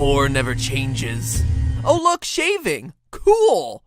4 never changes. Oh look, shaving! Cool!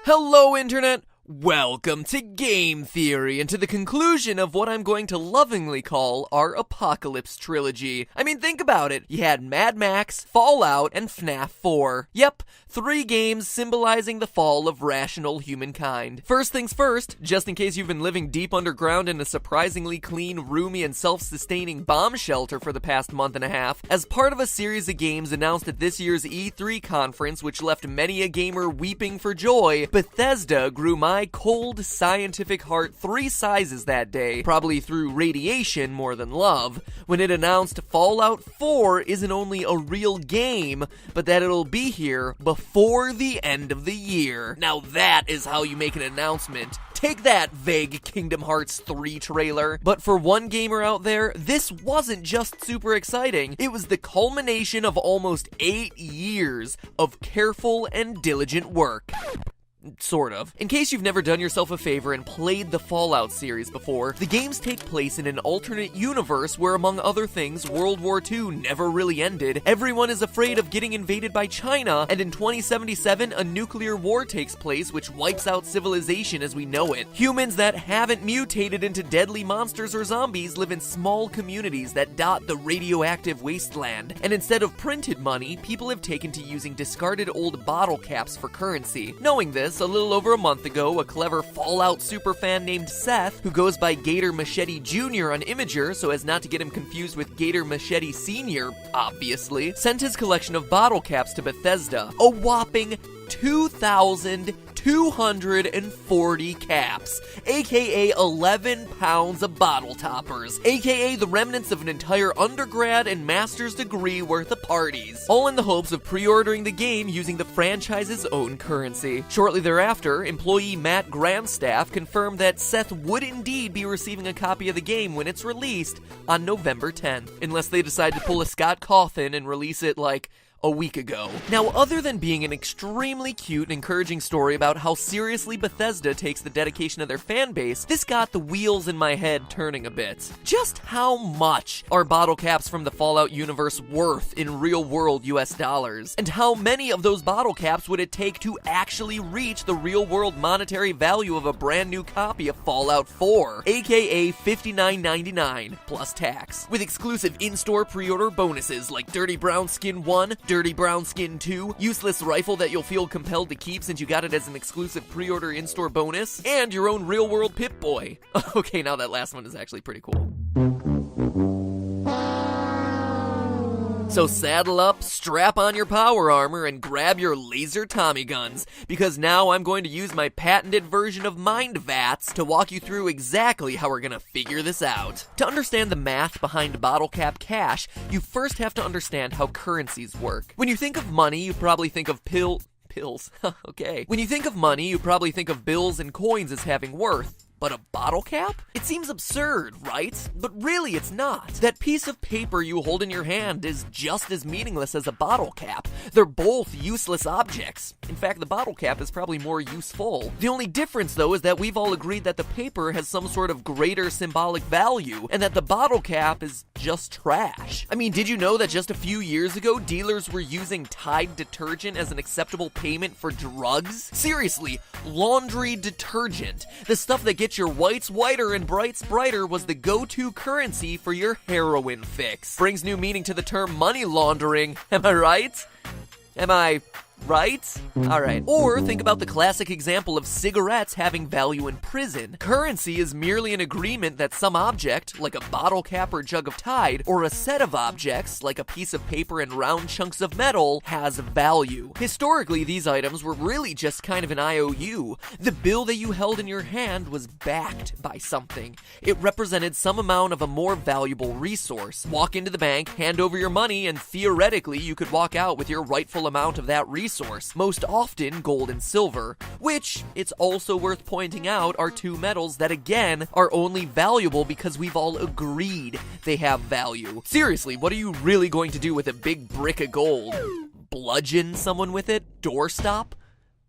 Hello, Internet! Welcome to Game Theory, and to the conclusion of what I'm going to lovingly call our Apocalypse Trilogy. I mean, think about it. You had Mad Max, Fallout, and FNAF 4. Yep, 3 games symbolizing the fall of rational humankind. First things first, just in case you've been living deep underground in a surprisingly clean, roomy, and self-sustaining bomb shelter for the past month and a half, as part of a series of games announced at this year's E3 conference, which left many a gamer weeping for joy, Bethesda grew my cold scientific heart 3 sizes that day, probably through radiation more than love, when it announced Fallout 4 isn't only a real game, but that it'll be here before the end of the year. Now that is how you make an announcement. Take that, vague Kingdom Hearts 3 trailer. But for one gamer out there, this wasn't just super exciting. It was the culmination of almost 8 years of careful and diligent work. Sort of. In case you've never done yourself a favor and played the Fallout series before, the games take place in an alternate universe where, among other things, World War II never really ended, everyone is afraid of getting invaded by China, and in 2077, a nuclear war takes place which wipes out civilization as we know it. Humans that haven't mutated into deadly monsters or zombies live in small communities that dot the radioactive wasteland, and instead of printed money, people have taken to using discarded old bottle caps for currency. Knowing this, a little over a month ago, a clever Fallout superfan named Seth, who goes by Gator Machete Jr. on Imgur so as not to get him confused with Gator Machete Sr., obviously, sent his collection of bottle caps to Bethesda. A whopping 2,240 caps, aka 11 pounds of bottle toppers, aka the remnants of an entire undergrad and master's degree worth of parties, all in the hopes of pre-ordering the game using the franchise's own currency. Shortly thereafter, employee Matt Grandstaff confirmed that Seth would indeed be receiving a copy of the game when it's released on November 10th, unless they decide to pull a Scott Cawthon and release it like a week ago. Now, other than being an extremely cute and encouraging story about how seriously Bethesda takes the dedication of their fan base, this got the wheels in my head turning a bit. Just how much are bottle caps from the Fallout universe worth in real-world US dollars? And how many of those bottle caps would it take to actually reach the real-world monetary value of a brand new copy of Fallout 4, aka $59.99 plus tax, with exclusive in-store pre-order bonuses like Dirty Brown Skin 1, Dirty Brown Skin 2, useless rifle that you'll feel compelled to keep since you got it as an exclusive pre-order in-store bonus, and your own real-world Pip-Boy. Okay, now that last one is actually pretty cool. So saddle up, strap on your power armor, and grab your laser Tommy guns, because now I'm going to use my patented version of Mind Vats to walk you through exactly how we're gonna figure this out. To understand the math behind bottle cap cash, you first have to understand how currencies work. When you think of money, you probably think of pills. Okay. When you think of money, you probably think of bills and coins as having worth. But a bottle cap? It seems absurd, right? But really it's not. That piece of paper you hold in your hand is just as meaningless as a bottle cap. They're both useless objects. In fact, the bottle cap is probably more useful. The only difference, though, is that we've all agreed that the paper has some sort of greater symbolic value, and that the bottle cap is just trash. I mean, did you know that just a few years ago, dealers were using Tide detergent as an acceptable payment for drugs? Seriously, laundry detergent. The stuff that gets your whites whiter and brights brighter was the go-to currency for your heroin fix. Brings new meaning to the term money laundering. Am I right? Am I right? Alright. Or think about the classic example of cigarettes having value in prison. Currency is merely an agreement that some object, like a bottle cap or jug of Tide, or a set of objects, like a piece of paper and round chunks of metal, has value. Historically, these items were really just kind of an IOU. The bill that you held in your hand was backed by something. It represented some amount of a more valuable resource. Walk into the bank, hand over your money, and theoretically you could walk out with your rightful amount of that resource. resource, most often gold and silver, which, it's also worth pointing out, are two metals that again are only valuable because we've all agreed they have value. Seriously, what are you really going to do with a big brick of gold? Bludgeon someone with it? Doorstop?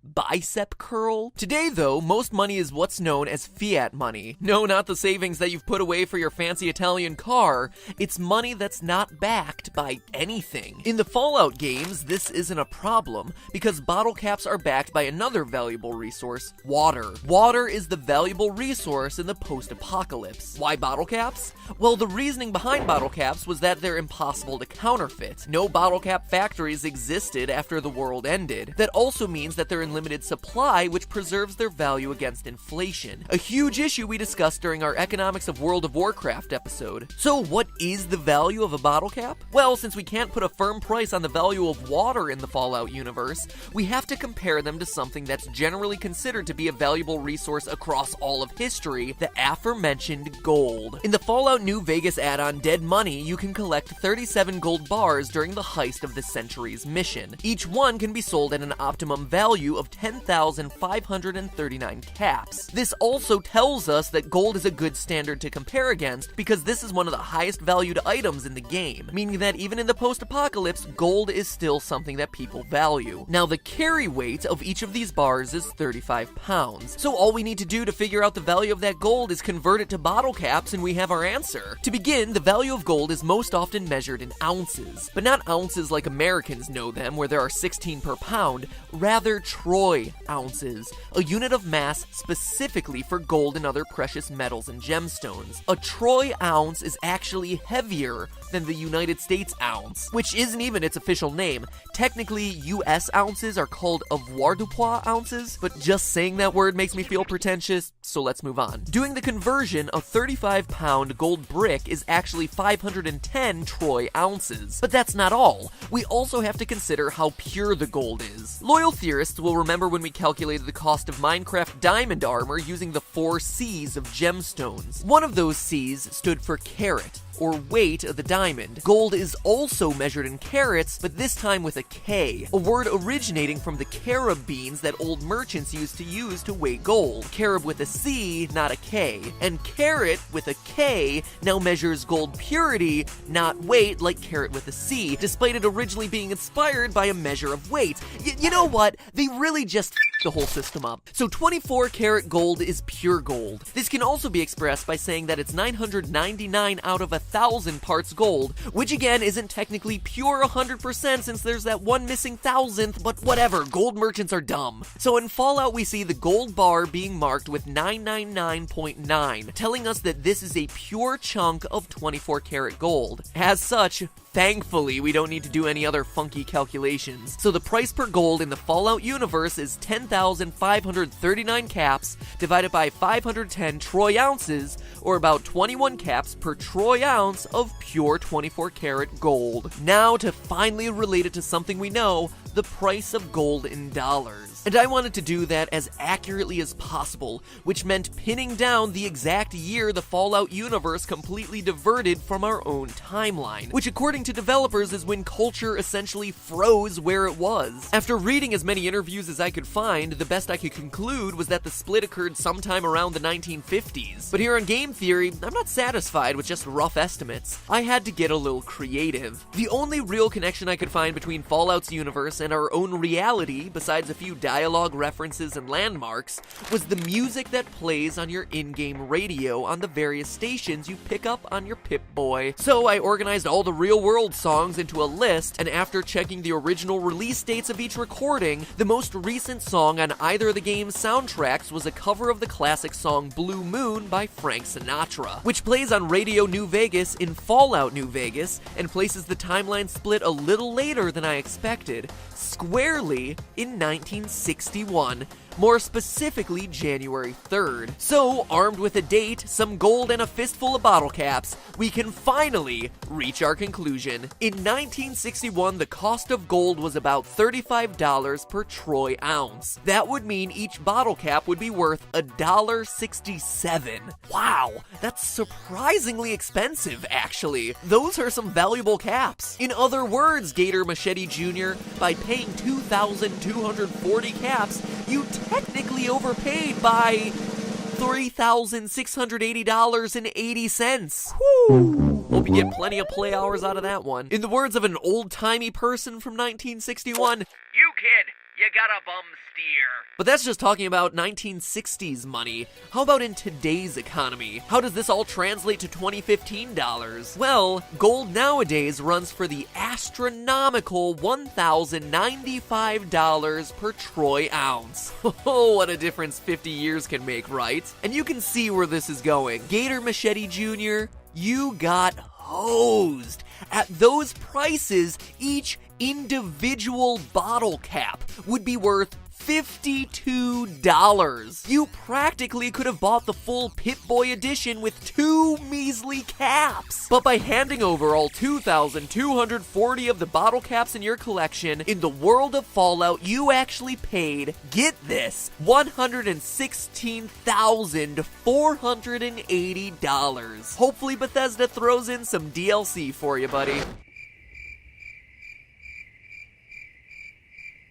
Bicep curl? Today, though, most money is what's known as fiat money. No, not the savings that you've put away for your fancy Italian car. It's money that's not backed by anything. In the Fallout games, this isn't a problem because bottle caps are backed by another valuable resource, water. Water is the valuable resource in the post-apocalypse. Why bottle caps? Well, the reasoning behind bottle caps was that they're impossible to counterfeit. No bottle cap factories existed after the world ended. That also means that they're in limited supply, which preserves their value against inflation. A huge issue we discussed during our Economics of World of Warcraft episode. So what is the value of a bottle cap? Well, since we can't put a firm price on the value of water in the Fallout universe, we have to compare them to something that's generally considered to be a valuable resource across all of history, the aforementioned gold. In the Fallout New Vegas add-on Dead Money, you can collect 37 gold bars during the Heist of the Centuries mission. Each one can be sold at an optimum value of 10,539 caps. This also tells us that gold is a good standard to compare against because this is one of the highest valued items in the game, meaning that even in the post-apocalypse, gold is still something that people value. Now, the carry weight of each of these bars is 35 pounds, so all we need to do to figure out the value of that gold is convert it to bottle caps and we have our answer. To begin, the value of gold is most often measured in ounces, but not ounces like Americans know them, where there are 16 per pound, rather troy ounces, a unit of mass specifically for gold and other precious metals and gemstones. A troy ounce is actually heavier than the United States ounce, which isn't even its official name. Technically, US ounces are called avoirdupois ounces, but just saying that word makes me feel pretentious, so let's move on. Doing the conversion, a 35-pound gold brick is actually 510 troy ounces. But that's not all. We also have to consider how pure the gold is. Loyal theorists will remember when we calculated the cost of Minecraft diamond armor using the 4 C's of gemstones. One of those C's stood for carat, or weight of the diamond. Gold is also measured in carats, but this time with a K, a word originating from the carob beans that old merchants used to weigh gold. Carob with a C, not a K. And carat with a K now measures gold purity, not weight like carat with a C, despite it originally being inspired by a measure of weight. You know what? They really just the whole system up. So 24 karat gold is pure gold. This can also be expressed by saying that it's 999 out of 1,000 parts gold, which again isn't technically pure 100% since there's that one missing thousandth, but whatever, gold merchants are dumb. So in Fallout we see the gold bar being marked with 999.9, telling us that this is a pure chunk of 24 karat gold. As such, thankfully, we don't need to do any other funky calculations. So the price per gold in the Fallout universe is 10,539 caps divided by 510 troy ounces, or about 21 caps per troy ounce of pure 24 karat gold. Now to finally relate it to something we know, the price of gold in dollars. And I wanted to do that as accurately as possible, which meant pinning down the exact year the Fallout universe completely diverted from our own timeline, which according to developers is when culture essentially froze where it was. After reading as many interviews as I could find, the best I could conclude was that the split occurred sometime around the 1950s. But here on Game Theory, I'm not satisfied with just rough estimates. I had to get a little creative. The only real connection I could find between Fallout's universe and our own reality, besides a few dialogue references and landmarks, was the music that plays on your in-game radio on the various stations you pick up on your Pip-Boy. So I organized all the real-world songs into a list, and after checking the original release dates of each recording, the most recent song on either of the game's soundtracks was a cover of the classic song Blue Moon by Frank Sinatra, which plays on Radio New Vegas in Fallout New Vegas, and places the timeline split a little later than I expected, squarely in 1961, more specifically January 3rd. So, armed with a date, some gold, and a fistful of bottle caps, we can finally reach our conclusion. In 1961, the cost of gold was about $35 per troy ounce. That would mean each bottle cap would be worth $1.67. Wow, that's surprisingly expensive, actually. Those are some valuable caps. In other words, Gator Machete Jr., by paying 2,240 caps, you technically overpaid by $3,680.80. Whew. Hope you get plenty of play hours out of that one. In the words of an old-timey person from 1961, "You kid, you got a bum steer." But that's just talking about 1960s money. How about in today's economy? How does this all translate to 2015 dollars? Well, gold nowadays runs for the astronomical $1,095 per troy ounce. Oh, what a difference 50 years can make, right? And you can see where this is going. Gator Machete Jr., you got hosed. At those prices, each individual bottle cap would be worth $52. You practically could have bought the full Pip-Boy edition with 2 measly caps. But by handing over all 2,240 of the bottle caps in your collection, in the world of Fallout, you actually paid, get this, $116,480. Hopefully Bethesda throws in some DLC for you, buddy.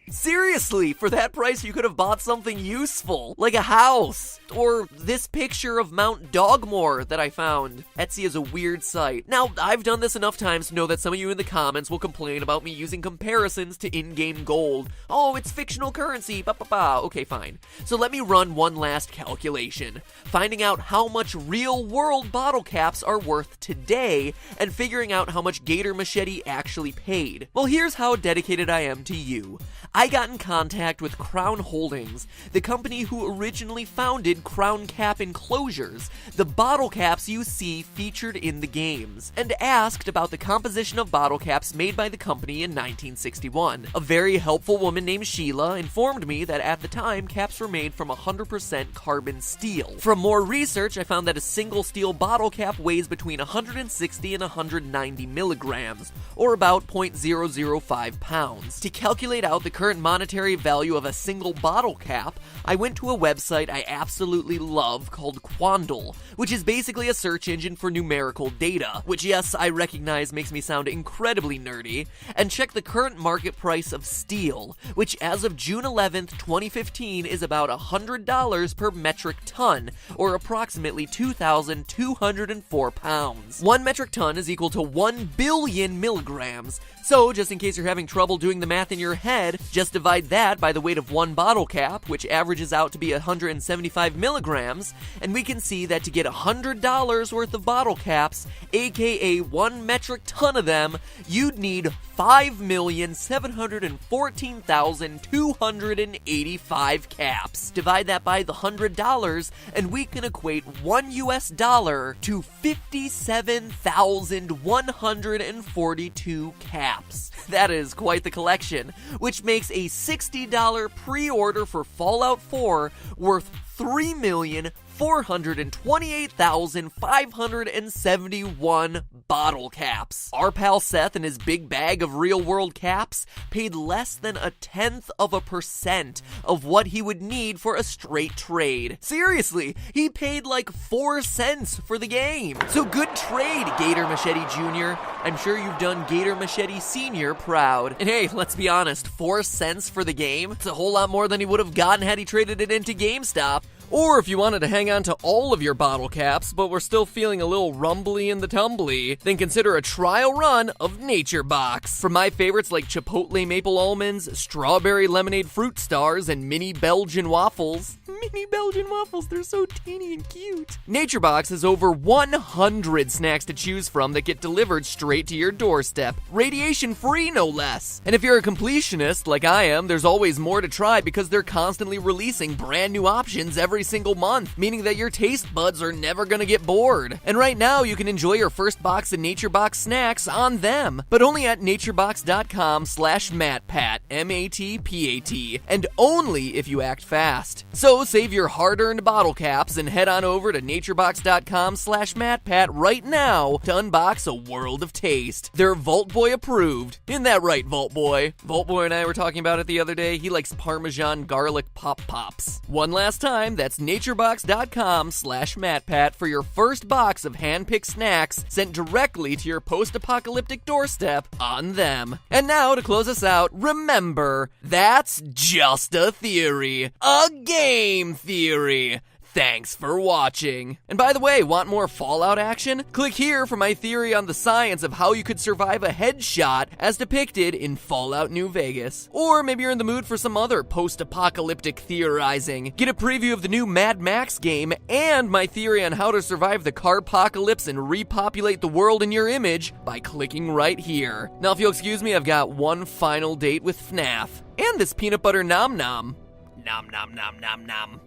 Seriously, for that price you could have bought something useful, like a house, or this picture of Mount Dogmore that I found. Etsy is a weird site. Now, I've done this enough times to know that some of you in the comments will complain about me using comparisons to in-game gold. Oh, it's fictional currency, Okay, fine. So let me run one last calculation, finding out how much real-world bottle caps are worth today, and figuring out how much Gator Machete actually paid. Well, here's how dedicated I am to you. I got in contact with Crown Holdings, the company who originally founded Crown Cap Enclosures, the bottle caps you see featured in the games, and asked about the composition of bottle caps made by the company in 1961. A very helpful woman named Sheila informed me that at the time, caps were made from 100% carbon steel. From more research, I found that a single steel bottle cap weighs between 160 and 190 milligrams, or about 0.005 pounds. To calculate out the current monetary value of a single bottle cap, I went to a website I absolutely love called Quandl, which is basically a search engine for numerical data, which, yes, I recognize makes me sound incredibly nerdy, and check the current market price of steel, which as of June 11th, 2015 is about $100 per metric ton, or approximately 2,204 pounds. 1 metric ton is equal to 1 billion milligrams, so just in case you're having trouble doing the math in your head, just divide that by the weight of one bottle cap, which averages out to be 175 milligrams, and we can see that to get $100 worth of bottle caps, aka 1 metric ton of them, you'd need 5,714,285 caps. Divide that by the $100, and we can equate $1 to 57,142 caps. That is quite the collection, which makes a $60 pre-order for Fallout 4 worth $3,428,571 bottle caps. Our pal Seth and his big bag of real-world caps paid less than 0.1% of what he would need for a straight trade. Seriously, he paid like 4 cents for the game. So good trade, Gator Machete Jr. I'm sure you've done Gator Machete Sr. proud. And hey, let's be honest, 4 cents for the game? It's a whole lot more than he would have gotten had he traded it into GameStop. Or if you wanted to hang on to all of your bottle caps, but were still feeling a little rumbly in the tumbly, then consider a trial run of Nature Box. For my favorites like Chipotle Maple Almonds, Strawberry Lemonade Fruit Stars, and Mini Belgian Waffles. Mini Belgian Waffles, they're so teeny and cute. Nature Box has over 100 snacks to choose from that get delivered straight to your doorstep. Radiation-free, no less. And if you're a completionist, like I am, there's always more to try because they're constantly releasing brand new options every every single month, meaning that your taste buds are never gonna get bored. And right now, you can enjoy your first box of NatureBox snacks on them, but only at naturebox.com/MattPat, MATPAT, and only if you act fast. So save your hard-earned bottle caps and head on over to naturebox.com/MattPat right now to unbox a world of taste. They're Vault Boy approved. Isn't that right, Vault Boy? Vault Boy and I were talking about it the other day. He likes Parmesan garlic pop pops. One last time, that's naturebox.com/MattPat for your first box of hand-picked snacks sent directly to your post-apocalyptic doorstep on them. And now, to close us out, remember, that's just a theory. A game theory. Thanks for watching. And by the way, want more Fallout action? Click here for my theory on the science of how you could survive a headshot as depicted in Fallout New Vegas. Or maybe you're in the mood for some other post-apocalyptic theorizing. Get a preview of the new Mad Max game and my theory on how to survive the carpocalypse and repopulate the world in your image by clicking right here. Now, if you'll excuse me, I've got one final date with FNAF. And this peanut butter nom nom. Nom nom nom nom nom.